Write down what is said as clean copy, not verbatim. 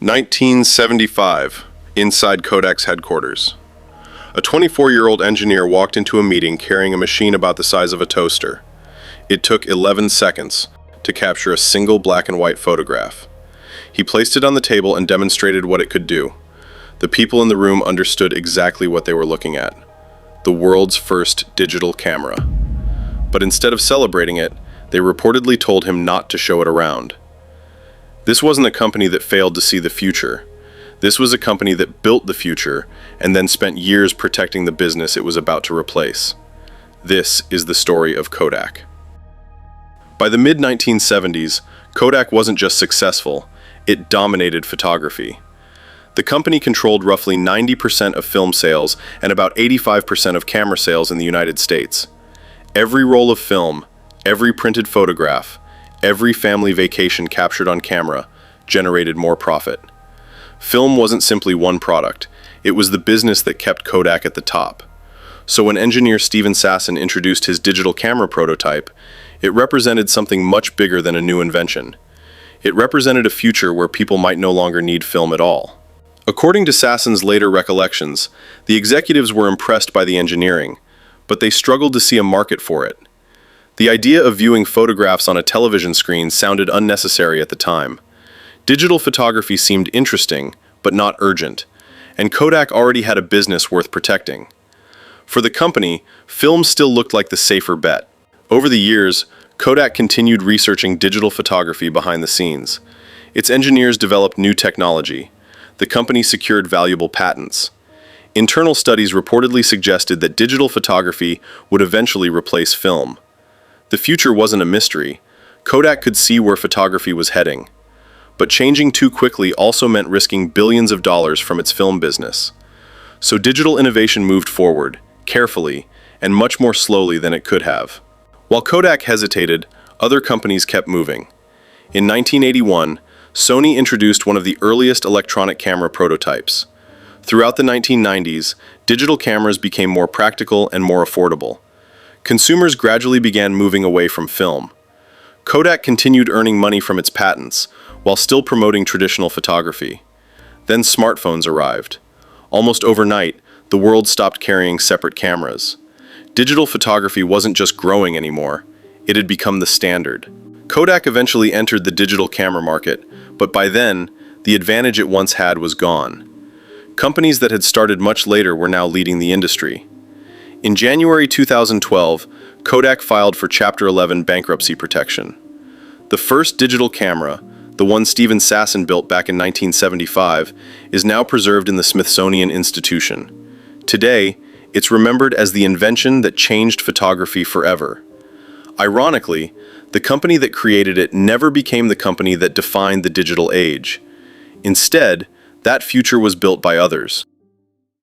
1975, inside Kodak's headquarters. A 24-year-old engineer walked into a meeting carrying a machine about the size of a toaster. It took 11 seconds to capture a single black and white photograph. He placed it on the table and demonstrated what it could do. The people in the room understood exactly what they were looking at: the world's first digital camera. But instead of celebrating it, they reportedly told him not to show it around. This wasn't a company that failed to see the future. This was a company that built the future and then spent years protecting the business it was about to replace. This is the story of Kodak. By the mid-1970s, Kodak wasn't just successful, it dominated photography. The company controlled roughly 90% of film sales and about 85% of camera sales in the United States. Every roll of film, every printed photograph, every family vacation captured on camera generated more profit. Film wasn't simply one product, it was the business that kept Kodak at the top. So when engineer Steven Sasson introduced his digital camera prototype, it represented something much bigger than a new invention. It represented a future where people might no longer need film at all. According to Sasson's later recollections, the executives were impressed by the engineering, but they struggled to see a market for it. The idea of viewing photographs on a television screen sounded unnecessary at the time. Digital photography seemed interesting, but not urgent, and Kodak already had a business worth protecting. For the company, film still looked like the safer bet. Over the years, Kodak continued researching digital photography behind the scenes. Its engineers developed new technology. The company secured valuable patents. Internal studies reportedly suggested that digital photography would eventually replace film. The future wasn't a mystery. Kodak could see where photography was heading. But changing too quickly also meant risking billions of dollars from its film business. So digital innovation moved forward, carefully, and much more slowly than it could have. While Kodak hesitated, other companies kept moving. In 1981, Sony introduced one of the earliest electronic camera prototypes. Throughout the 1990s, digital cameras became more practical and more affordable. Consumers gradually began moving away from film. Kodak continued earning money from its patents, while still promoting traditional photography. Then smartphones arrived. Almost overnight, the world stopped carrying separate cameras. Digital photography wasn't just growing anymore, it had become the standard. Kodak eventually entered the digital camera market, but by then, the advantage it once had was gone. Companies that had started much later were now leading the industry. In January 2012, Kodak filed for Chapter 11 bankruptcy protection. The first digital camera, the one Steven Sasson built back in 1975, is now preserved in the Smithsonian Institution. Today, it's remembered as the invention that changed photography forever. Ironically, the company that created it never became the company that defined the digital age. Instead, that future was built by others.